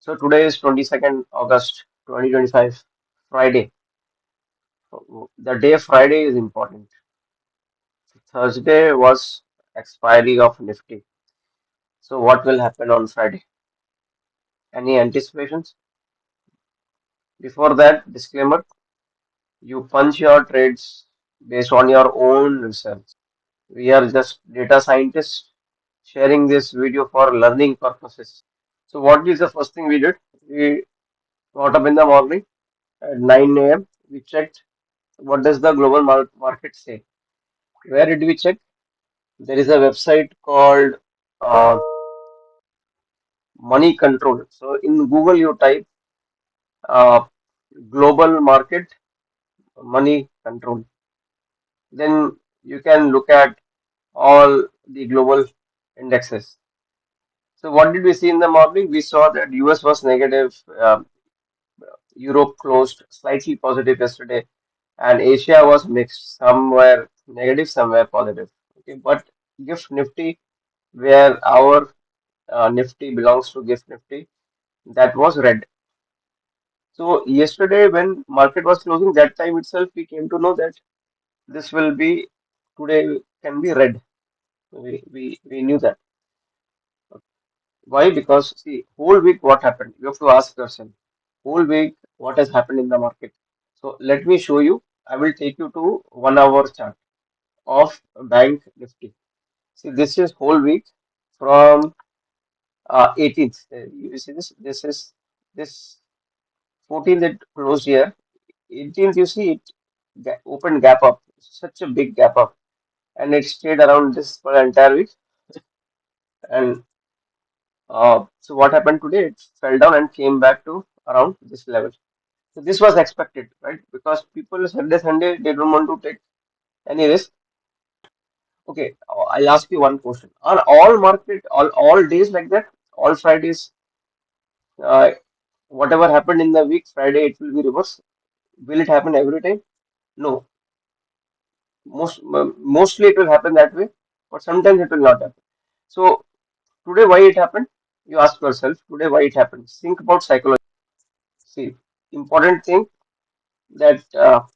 So today is 22nd August 2025, Friday. The day Friday is important. Thursday was expiry of Nifty. So what will happen on Friday? Any anticipations? Before that, disclaimer, you punch your trades based on your own research. We are just data scientists sharing this video for learning purposes. So what is the first thing we did? We got up in the morning at 9 a.m. We checked what does the global market say. Where did we check? There is a website called uh, Money Control. So in Google, you type uh, global market money control. Then you can look at all the global indexes. So what did we see in the morning? We saw that US was negative, Europe closed slightly positive yesterday, and Asia was mixed. Some were negative, some were positive. Okay, but Gift Nifty, where our Nifty belongs to Gift Nifty, that was red. So yesterday when market was closing, that time itself we came to know that this will be today can be red. We knew that. Why? Because see, whole week what happened? You have to ask yourself, whole week what has happened in the market. So let me show you. I will take you to 1 hour chart of Bank Nifty. See, this is whole week from 18th. You see this? This is this 14th it closed here. 18th, you see it opened gap up, such a big gap up, and it stayed around this for the entire week. And so what happened today? It fell down and came back to around this level. So this was expected, right? Because people Sunday they don't want to take any risk. Okay, I'll ask you one question. Are all market all days like that? All Fridays, uh, whatever happened in the week, Friday it will be reverse. Will it happen every time? No. Mostly it will happen that way, but sometimes it will not happen. So today, why it happened? You ask yourself today why it happened. Think about psychology. See, important thing that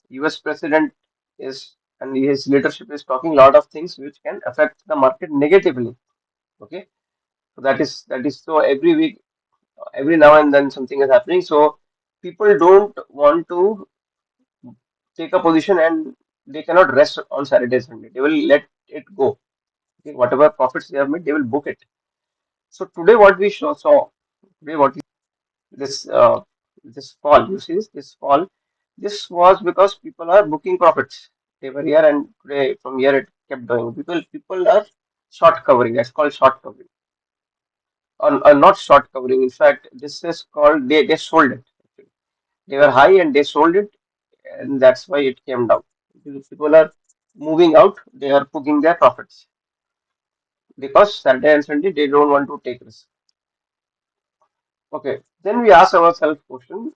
U.S. president is and his leadership is talking a lot of things which can affect the market negatively. Okay, so that is so every week, every now and then something is happening. So people don't want to take a position and they cannot rest on Saturday Sunday. They will let it go. Okay, whatever profits they have made, they will book it. So today, what we saw today, what this this fall, you see this fall, this was because people are booking profits. They were here and today from here it kept going. People are short covering. That's called short covering, or not short covering. In fact, this is called they sold it. They were high and they sold it, and that's why it came down. People are moving out. They are booking their profits because Saturday and Sunday they don't want to take risk. Okay, then we ask ourselves question,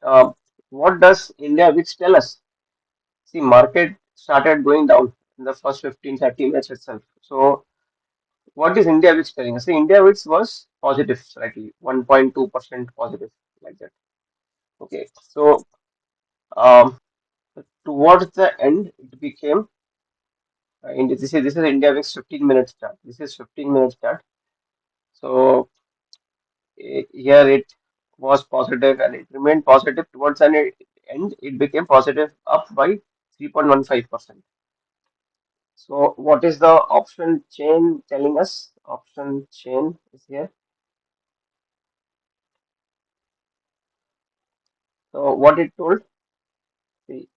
uh, what does India which tell us? See, market started going down in the first 15-30 minutes itself. So what is India which telling us? See, India which was positive slightly, 1.2% positive like that. Okay, so um, towards the end it became this is India which 15 minutes chart. This is 15 minutes chart. So here it was positive and it remained positive towards an end. It became positive up by 3.15%. So what is the option chain telling us? Option chain is here. So what it told, see,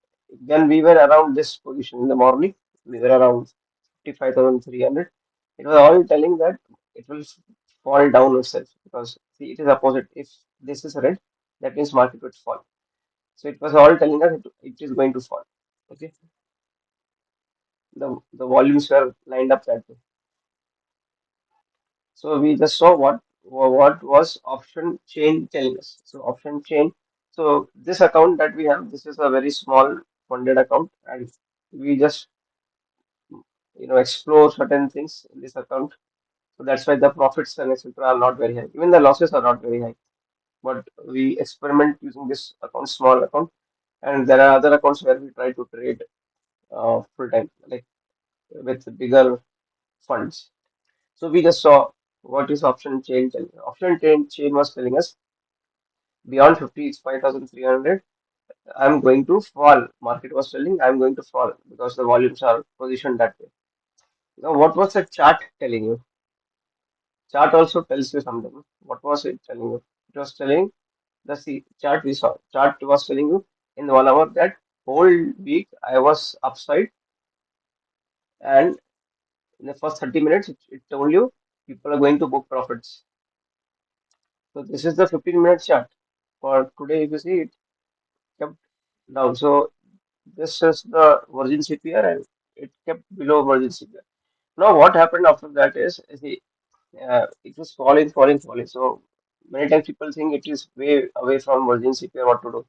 when we were around this position in the morning, we were around 55,300. It was all telling that it will fall down itself because see it is opposite. If this is red, that means market would fall. So it was all telling us it is going to fall. Okay, the volumes were lined up that way. So we just saw what was option chain telling us. So option chain. So this account that we have, this is a very small funded account, and we just explore certain things in this account. So that's why the profits and etc. are not very high. Even the losses are not very high. But we experiment using this account, small account, and there are other accounts where we try to trade full time, like with bigger funds. So we just saw what is option chain telling. Chain was telling us beyond 50 it's 5,300. I'm going to fall. Market was telling I'm going to fall because the volumes are positioned that way. Now, what was the chart telling you? Chart also tells you something. What was it telling you? It was telling the chart we saw. Chart was telling you in 1 hour that whole week I was upside, and in the first 30 minutes it told you people are going to book profits. So this is the 15-minute chart for today. If you see it kept down. So this is the Virgin CPR and it kept below Virgin CPR. Now what happened after that is see, it was falling, falling, falling. So many times people think it is way away from Virgin CPR what to do.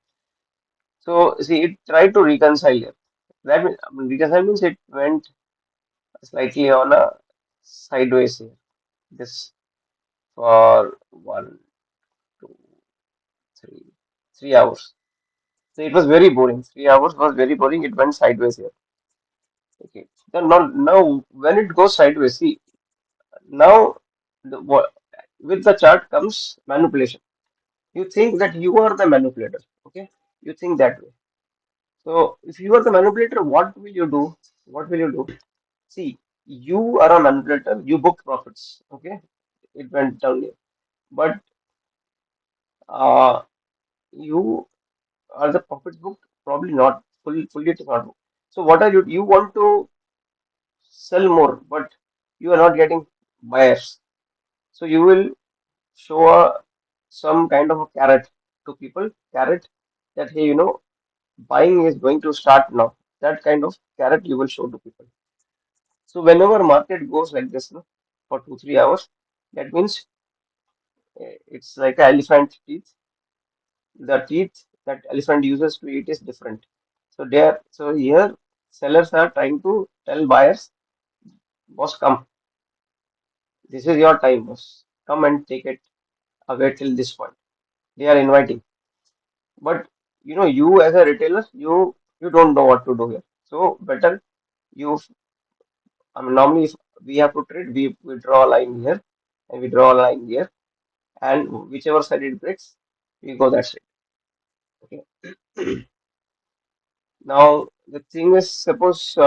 So see, it tried to reconcile here. That means, reconcile means it went slightly on a sideways here. This for 1, 2, 3, 3 hours. So it was very boring. 3 hours was very boring. It went sideways here. Okay. Then now when it goes sideways, see now with the chart comes manipulation. You think that you are the manipulator. Okay. You think that way. So if you are the manipulator, what will you do? What will you do? See, you are a manipulator. You book profits. Okay. It went down here. But uh, you are the profits booked? Probably not. Fully it is not booked. So what are you? You want to sell more, but you are not getting buyers. So you will show some kind of a carrot to people, carrot that hey, buying is going to start now. That kind of carrot you will show to people. So whenever market goes like this, no, for 2 3 hours, that means it's like an elephant teeth. The teeth that elephant uses to eat is different. So here sellers are trying to tell buyers, boss, come. This is your time, boss. Come and take it away till this point. They are inviting. But you as a retailer, you don't know what to do here. So better you. I mean, normally if we have to trade, we draw a line here and we draw a line here, and whichever side it breaks, we go that side. Okay. Now the thing is, suppose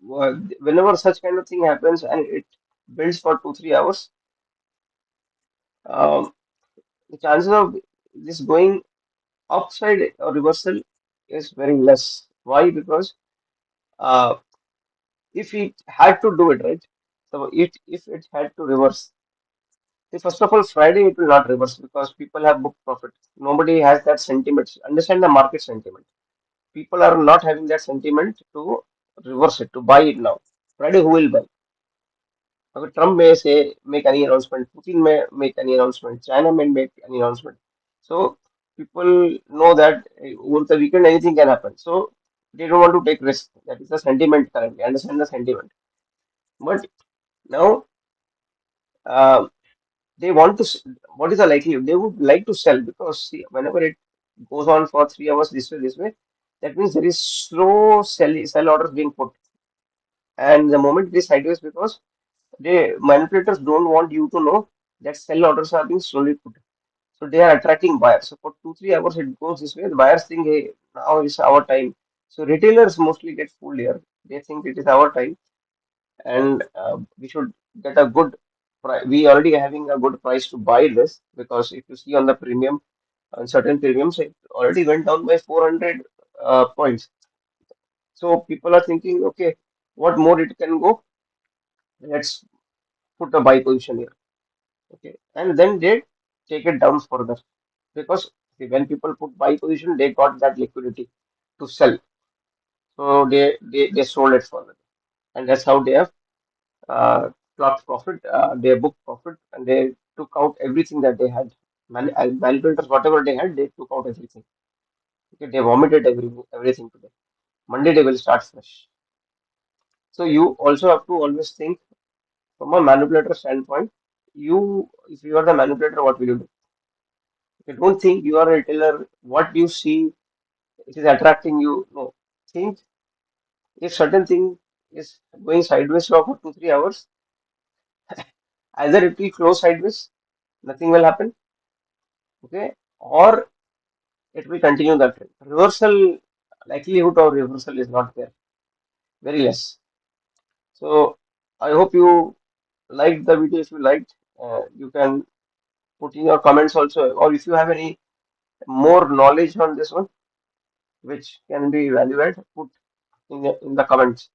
whenever such kind of thing happens and it builds for 2 3 hours, um, the chances of this going upside or reversal is very less. Why? Because uh, if it had to do it right, so if it had to reverse, see, first of all, Friday it will not reverse because people have booked profit. Nobody has that sentiment. Understand the market sentiment. People are not having that sentiment to reverse it, to buy it now. Friday, who will buy? Okay, Trump may say make any announcement, Putin may make any announcement, China may make any announcement. So people know that over the weekend anything can happen. So they don't want to take risk. That is the sentiment currently. Understand the sentiment. But now uh, they want to. What is the likelihood? They would like to sell because see, whenever it goes on for 3 hours this way, that means there is slow sell orders being put, and the moment it is sideways because they manipulators don't want you to know that sell orders are being slowly put. So they are attracting buyers. So for 2 3 hours it goes this way. The buyers think, hey, now is our time. So retailers mostly get fooled here. They think it is our time, and we should get a good price. We already having a good price to buy this because if you see on the premium, on certain premiums, it already went down by 400 points. So people are thinking, okay, what more it can go? Let's put a buy position here. Okay, and then they take it down further because see, when people put buy position, they got that liquidity to sell. So they sold it further, and that's how they have clocked profit. They booked profit, and they took out everything that they had. Manipulators, whatever they had, they took out everything. Okay, they vomited everything today. Monday they will start fresh. So you also have to always think. From a manipulator standpoint, if you are the manipulator, what will you do? You don't think you are a retailer, what you see, it is attracting you. No. Think if certain thing is going sideways for 2, 3 hours, either it will close sideways, nothing will happen, okay, or it will continue that trend. Reversal, likelihood of reversal is not there, very less. So I hope you liked the video. If you liked, you can put in your comments also, or if you have any more knowledge on this one, which can be valued, put in the comments.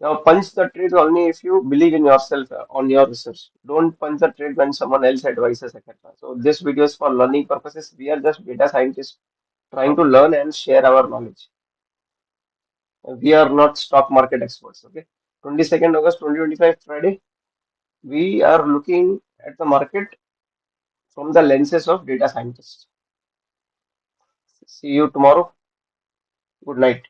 Now, punch the trade only if you believe in yourself on your research. Don't punch the trade when someone else advises, etc. So, this video is for learning purposes. We are just data scientists trying to learn and share our knowledge. We are not stock market experts. Okay. 22nd August 2025 Friday. We are looking at the market from the lenses of data scientists. See you tomorrow. Good night.